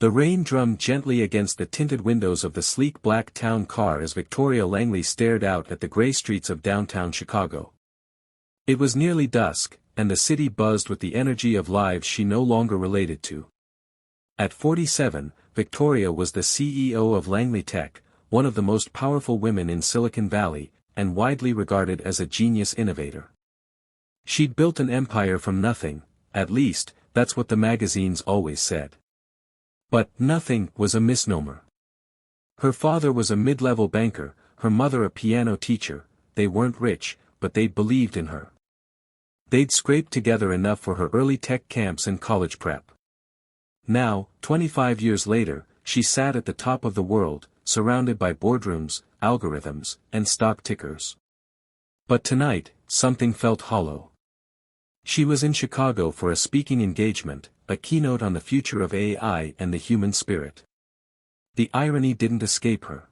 The rain drummed gently against the tinted windows of the sleek black town car as Victoria Langley stared out at the gray streets of downtown Chicago. It was nearly dusk, and the city buzzed with the energy of lives she no longer related to. At 47, Victoria was the CEO of Langley Tech, one of the most powerful women in Silicon Valley, and widely regarded as a genius innovator. She'd built an empire from nothing, at least, that's what the magazines always said. But nothing was a misnomer. Her father was a mid-level banker, her mother a piano teacher. They weren't rich, but they believed in her. They'd scraped together enough for her early tech camps and college prep. Now, 25 years later, she sat at the top of the world, surrounded by boardrooms, algorithms, and stock tickers. But tonight, something felt hollow. She was in Chicago for a speaking engagement, a keynote on the future of AI and the human spirit. The irony didn't escape her.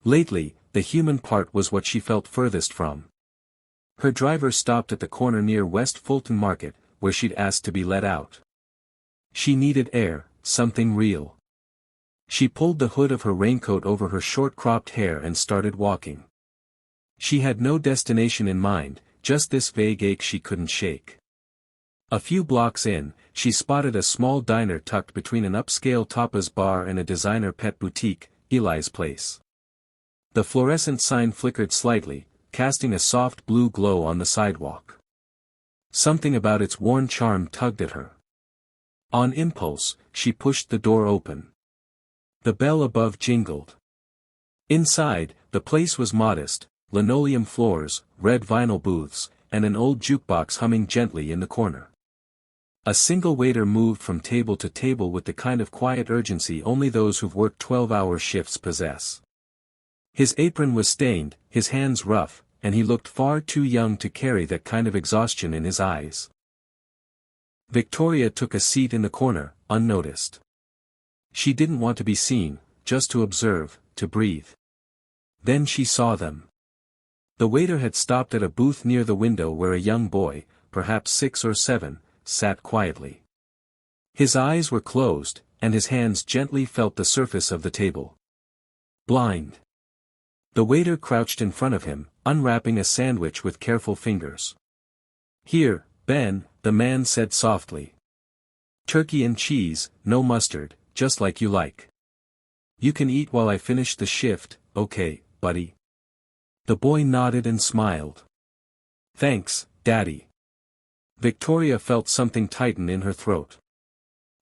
Lately, the human part was what she felt furthest from. Her driver stopped at the corner near West Fulton Market, where she'd asked to be let out. She needed air, something real. She pulled the hood of her raincoat over her short-cropped hair and started walking. She had no destination in mind, just this vague ache she couldn't shake. A few blocks in, she spotted a small diner tucked between an upscale tapas bar and a designer pet boutique, Eli's Place. The fluorescent sign flickered slightly, casting a soft blue glow on the sidewalk. Something about its worn charm tugged at her. On impulse, she pushed the door open. The bell above jingled. Inside, the place was modest, linoleum floors, red vinyl booths, and an old jukebox humming gently in the corner. A single waiter moved from table to table with the kind of quiet urgency only those who've worked 12-hour shifts possess. His apron was stained, his hands rough, and he looked far too young to carry that kind of exhaustion in his eyes. Victoria took a seat in the corner, unnoticed. She didn't want to be seen, just to observe, to breathe. Then she saw them. The waiter had stopped at a booth near the window where a young boy, perhaps 6 or 7, sat quietly. His eyes were closed, and his hands gently felt the surface of the table. Blind. The waiter crouched in front of him, unwrapping a sandwich with careful fingers. "Here, Ben," the man said softly. "Turkey and cheese, no mustard, just like you like. You can eat while I finish the shift, okay, buddy?" The boy nodded and smiled. "Thanks, Daddy." Victoria felt something tighten in her throat.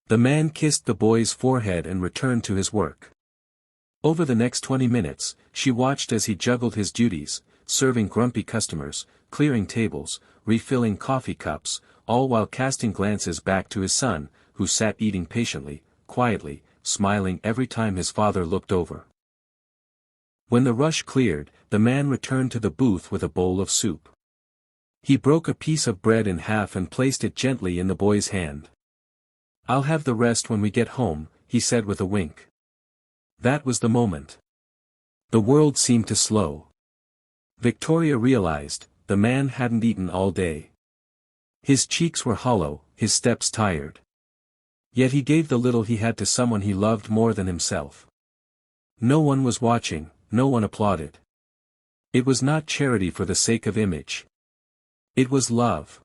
The man kissed the boy's forehead and returned to his work. Over the next 20 minutes, she watched as he juggled his duties, serving grumpy customers, clearing tables, refilling coffee cups, all while casting glances back to his son, who sat eating patiently, quietly, smiling every time his father looked over. When the rush cleared, the man returned to the booth with a bowl of soup. He broke a piece of bread in half and placed it gently in the boy's hand. "I'll have the rest when we get home," he said with a wink. That was the moment. The world seemed to slow. Victoria realized, the man hadn't eaten all day. His cheeks were hollow, his steps tired. Yet he gave the little he had to someone he loved more than himself. No one was watching, no one applauded. It was not charity for the sake of image. It was love.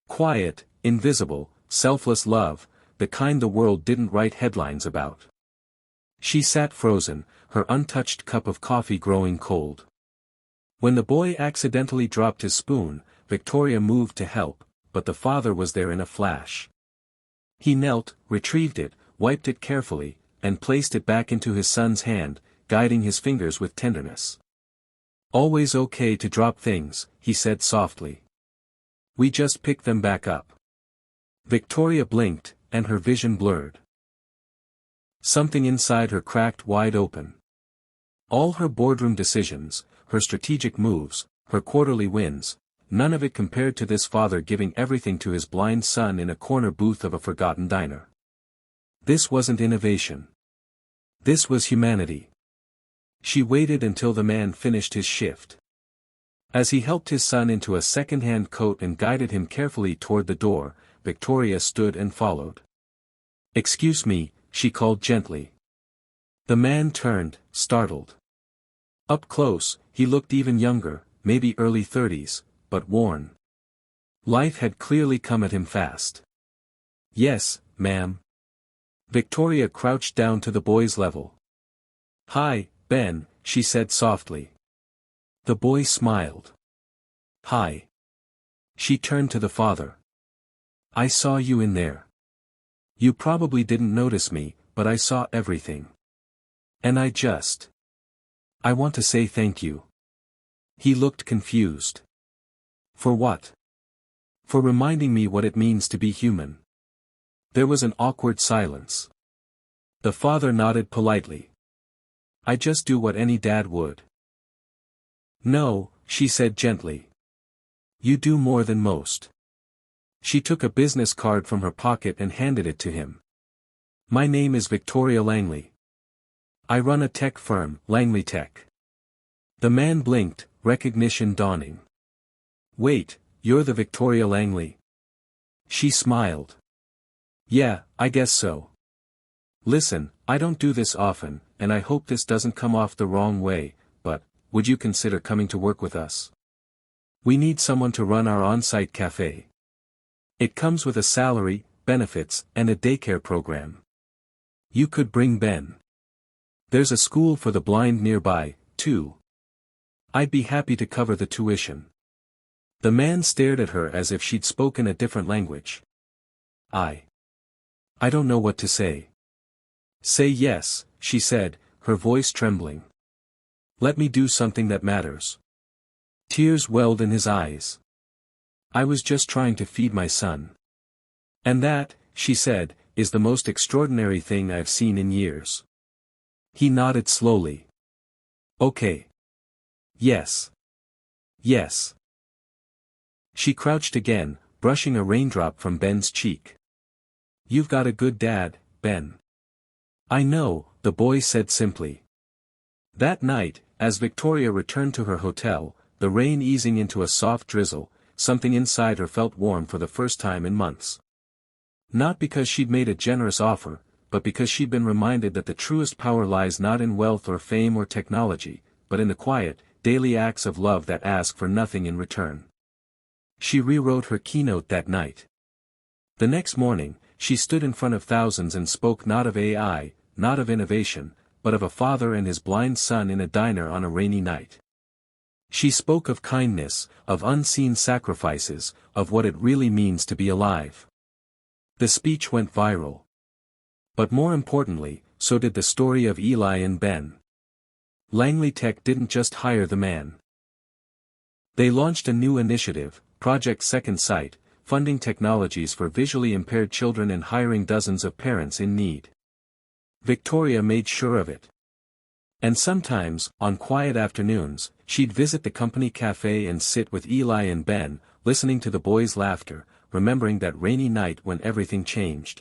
Quiet, invisible, selfless love, the kind the world didn't write headlines about. She sat frozen, her untouched cup of coffee growing cold. When the boy accidentally dropped his spoon, Victoria moved to help, but the father was there in a flash. He knelt, retrieved it, wiped it carefully, and placed it back into his son's hand, guiding his fingers with tenderness. "Always okay to drop things," he said softly. "We just pick them back up." Victoria blinked, and her vision blurred. Something inside her cracked wide open. All her boardroom decisions, her strategic moves, her quarterly wins, none of it compared to this father giving everything to his blind son in a corner booth of a forgotten diner. This wasn't innovation. This was humanity. She waited until the man finished his shift. As he helped his son into a second-hand coat and guided him carefully toward the door, Victoria stood and followed. Excuse me, she called gently. The man turned, startled. Up close, he looked even younger, maybe early 30s, but worn. Life had clearly come at him fast. Yes, ma'am. Victoria crouched down to the boy's level. Hi, Ben, she said softly. The boy smiled. Hi. She turned to the father. I saw you in there. You probably didn't notice me, but I saw everything. And I want to say thank you. He looked confused. For what? For reminding me what it means to be human. There was an awkward silence. The father nodded politely. I just do what any dad would. No, she said gently. You do more than most. She took a business card from her pocket and handed it to him. My name is Victoria Langley. I run a tech firm, Langley Tech. The man blinked, recognition dawning. Wait, you're the Victoria Langley? She smiled. Yeah, I guess so. Listen, I don't do this often, and I hope this doesn't come off the wrong way, but, would you consider coming to work with us? We need someone to run our on-site cafe. It comes with a salary, benefits, and a daycare program. You could bring Ben. There's a school for the blind nearby, too. I'd be happy to cover the tuition. The man stared at her as if she'd spoken a different language. I don't know what to say. Say yes, she said, her voice trembling. Let me do something that matters. Tears welled in his eyes. I was just trying to feed my son. And that, she said, is the most extraordinary thing I've seen in years. He nodded slowly. Okay. Yes. Yes. She crouched again, brushing a raindrop from Ben's cheek. You've got a good dad, Ben. I know, the boy said simply. That night, as Victoria returned to her hotel, the rain easing into a soft drizzle, something inside her felt warm for the first time in months. Not because she'd made a generous offer, but because she'd been reminded that the truest power lies not in wealth or fame or technology, but in the quiet, daily acts of love that ask for nothing in return. She rewrote her keynote that night. The next morning, she stood in front of thousands and spoke not of AI, not of innovation, but of a father and his blind son in a diner on a rainy night. She spoke of kindness, of unseen sacrifices, of what it really means to be alive. The speech went viral. But more importantly, so did the story of Eli and Ben. Langley Tech didn't just hire the man. They launched a new initiative, Project Second Sight, funding technologies for visually impaired children and hiring dozens of parents in need. Victoria made sure of it. And sometimes, on quiet afternoons, she'd visit the company cafe and sit with Eli and Ben, listening to the boys' laughter, remembering that rainy night when everything changed.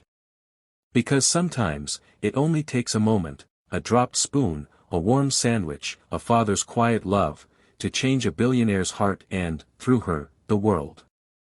Because sometimes, it only takes a moment, a dropped spoon, a warm sandwich, a father's quiet love, to change a billionaire's heart and, through her, the world.